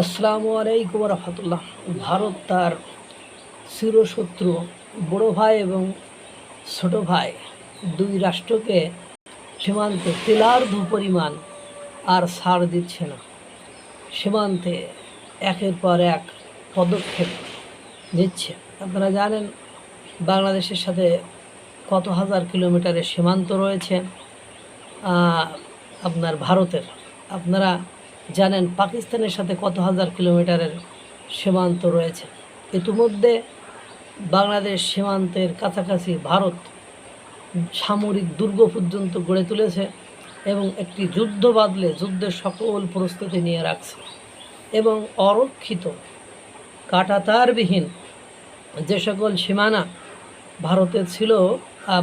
আসসালামু আলাইকুম রহমতুল্লাহ। ভারত তার চিরশত্রু বড় ভাই এবং ছোট ভাই দুই রাষ্ট্রকে সীমান্তে তিলার্ধ পরিমাণ আর ছাড় দিচ্ছে না। সীমান্তে একের পর এক পদক্ষেপ নিচ্ছে। আপনারা জানেন বাংলাদেশের সাথে কত হাজার কিলোমিটারের সীমান্ত রয়েছে আপনার ভারতের। আপনারা জানেন পাকিস্তানের সাথে কত হাজার কিলোমিটারের সীমান্ত রয়েছে। ইতিমধ্যে বাংলাদেশ সীমান্তের কাছাকাছি ভারত সামরিক দুর্গ পর্যন্ত গড়ে তুলেছে এবং একটি যুদ্ধ বাঁধলে যুদ্ধের সকল প্রস্তুতি নিয়ে রাখছে এবং অরক্ষিত কাঁটাতারবিহীন যে সকল সীমানা ভারতের ছিল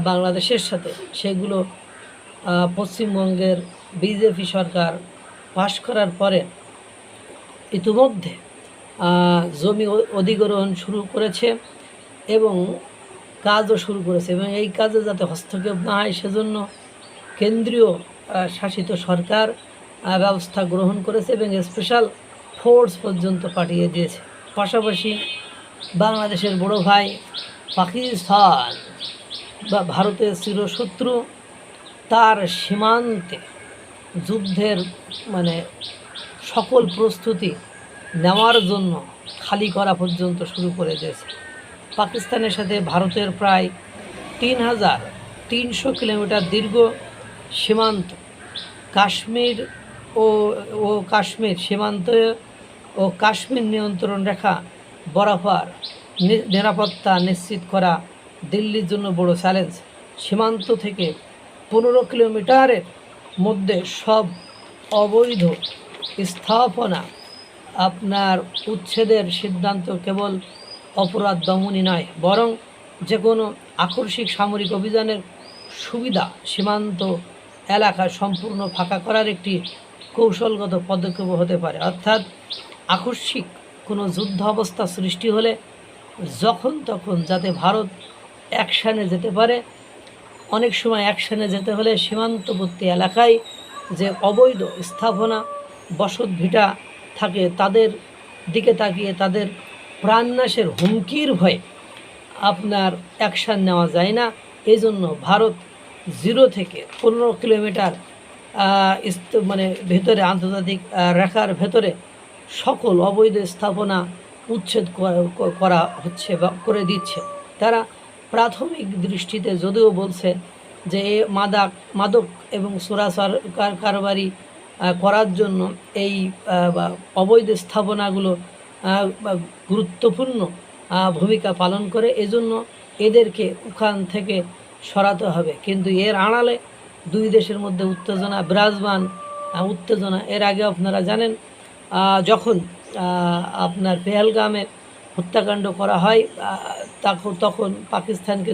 বাংলাদেশের সাথে, সেগুলো পশ্চিমবঙ্গের বিজেপি সরকার পাশ করার পরে ইতিমধ্যে জমি অধিগ্রহণ শুরু করেছে এবং কাজও শুরু করেছে এবং এই কাজে যাতে হস্তক্ষেপ না হয় সেজন্য কেন্দ্রীয় শাসিত সরকার ব্যবস্থা গ্রহণ করেছে এবং স্পেশাল ফোর্স পর্যন্ত পাঠিয়ে দিয়েছে। পাশাপাশি বাংলাদেশের বড় ভাই পাকিস্তান বা ভারতের চিরশত্রু তার সীমান্তে যুদ্ধের সকল প্রস্তুতি নেওয়ার জন্য খালি করা পর্যন্ত শুরু করে দিয়েছে। পাকিস্তানের সাথে ভারতের প্রায় ৩,৩০০ কিলোমিটার দীর্ঘ সীমান্ত। কাশ্মীর ও কাশ্মীর সীমান্ত ও কাশ্মীর নিয়ন্ত্রণ রেখা বরাবর নিরাপত্তা নিশ্চিত করা দিল্লির জন্য বড় চ্যালেঞ্জ। সীমান্ত থেকে ১৫ কিলোমিটারের মধ্যে সব অবৈধ স্থাপনা আপনার উচ্ছেদের সিদ্ধান্ত কেবল অপরাধ দমনই নয়, বরং যে কোনো আকস্মিক সামরিক অভিযানের সুবিধা সীমান্ত এলাকা সম্পূর্ণ ফাঁকা করার একটি কৌশলগত পদক্ষেপ হতে পারে। অর্থাৎ আকস্মিক কোনো যুদ্ধ অবস্থা সৃষ্টি হলে যখন তখন যাতে ভারত অ্যাকশানে যেতে পারে। অনেক সময় অ্যাকশানে যেতে হলে সীমান্তবর্তী এলাকায় যে অবৈধ স্থাপনা বসত ভিটা থাকে তাদের দিকে তাকিয়ে তাদের প্রাণনাশের হুমকির ভয়ে আপনার অ্যাকশান নেওয়া যায় না। এই জন্য ভারত 0 থেকে 15 কিলোমিটার ভেতরে আন্তর্জাতিক রেখার ভেতরে সকল অবৈধ স্থাপনা উচ্ছেদ করা হচ্ছে বা করে দিচ্ছে। তারা প্রাথমিক দৃষ্টিতে যদিও বলছে যে মাদক এবং চোরাচার কারবারি করার জন্য এই অবৈধ স্থাপনাগুলো গুরুত্বপূর্ণ ভূমিকা পালন করে, এজন্য এদেরকে ওখান থেকে সরাতে হবে। কিন্তু এর আড়ালে দুই দেশের মধ্যে উত্তেজনা বিরাজমান। উত্তেজনা এর আগে আপনারা জানেন যখন আপনার পেহেলগামে হত্যাকাণ্ড করা হয় তখন পাকিস্তানকে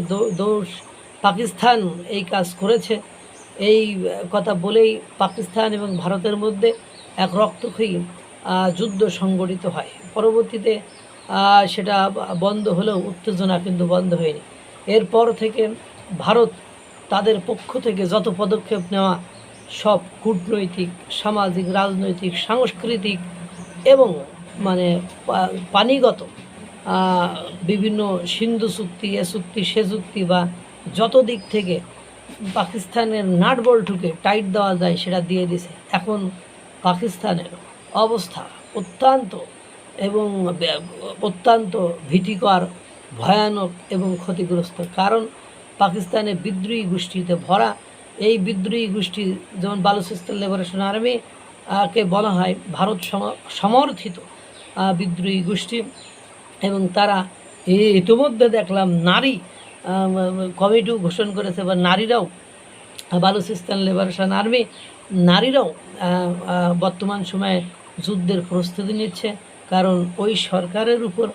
পাকিস্তান এই কাজ করেছে এই কথা বলেই পাকিস্তান এবং ভারতের মধ্যে এক রক্তক্ষয়ী যুদ্ধ সংগঠিত হয়। পরবর্তীতে সেটা বন্ধ হলেও উত্তেজনা কিন্তু বন্ধ হয়নি। এরপর থেকে ভারত তাদের পক্ষ থেকে যত পদক্ষেপ নেওয়া সব কূটনৈতিক, সামাজিক, রাজনৈতিক, সাংস্কৃতিক এবং পানিগত বিভিন্ন সিন্ধু চুক্তি, এ চুক্তি, সে চুক্তি বা যত দিক থেকে পাকিস্তানের নাটবল্টুকে টাইট দেওয়া যায় সেটা দিয়ে দিছে। এখন পাকিস্তানের অবস্থা অত্যন্ত ভীতিকর, ভয়ানক এবং ক্ষতিগ্রস্ত। কারণ পাকিস্তানের বিদ্রোহী গোষ্ঠীতে ভরা। এই বিদ্রোহী গোষ্ঠী যেমন বালুচিস্তান লিবারেশন আর্মি কে বলা হয় ভারত সমর্থিত বিদ্রোহী গোষ্ঠী এবং তারা ইতিমধ্যে দেখলাম নারী কমিটিও ঘোষণা করেছে বা নারীরাও বালুচিস্তান লিবারেশন আর্মি নারীরাও বর্তমান সময়ে যুদ্ধের প্রস্তুতি নিচ্ছে। কারণ ওই সরকারের উপর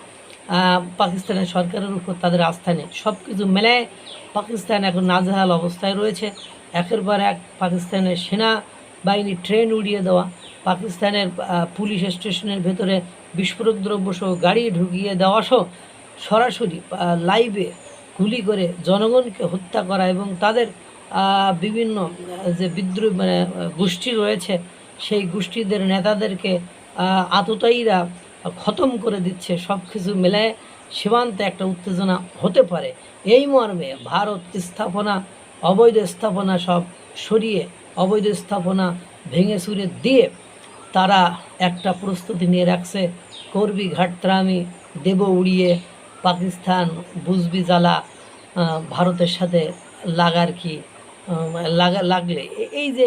পাকিস্তানের সরকারের উপর তাদের আস্থা নেই। সব কিছু মেলায় পাকিস্তান এখন নাজেহাল অবস্থায় রয়েছে। একের পর এক পাকিস্তানের সেনাবাহিনী ট্রেন উড়িয়ে দেওয়া, পাকিস্তানের পুলিশ স্টেশনের ভেতরে বিস্ফোরক দ্রব্য সহ গাড়ি ঢুকিয়ে দেওয়া সহ সরাসরি লাইভে গুলি করে জনগণকে হত্যা করা এবং তাদের বিভিন্ন যে বিদ্রোহী গোষ্ঠী রয়েছে সেই গোষ্ঠীদের নেতাদেরকে আততায়ীরা খতম করে দিচ্ছে। সব কিছু মিলায় সীমান্তে একটা উত্তেজনা হতে পারে, এই মর্মে ভারত স্থাপনা, অবৈধ স্থাপনা সব সরিয়ে অবৈধ স্থাপনা ভেঙে চুরে দিয়ে তারা একটা প্রস্তুতি নিয়ে রাখছে, করবি ঘাটত্রামি দেব উড়িয়ে, পাকিস্তান বুঝবি জ্বালা, ভারতের সাথে লাগার কি লাগলে এই যে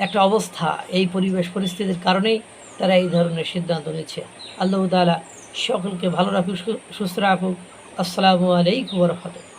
একটা অবস্থা, এই পরিবেশ পরিস্থিতির কারণেই তারা এই ধরনের সিদ্ধান্ত নিচ্ছে। আল্লাহ তাআলা সকলকে ভালো রাখুক, সুস্থ রাখুক। আসসালামু আলাইকুম ওয়া রাহমাতুল্লাহ।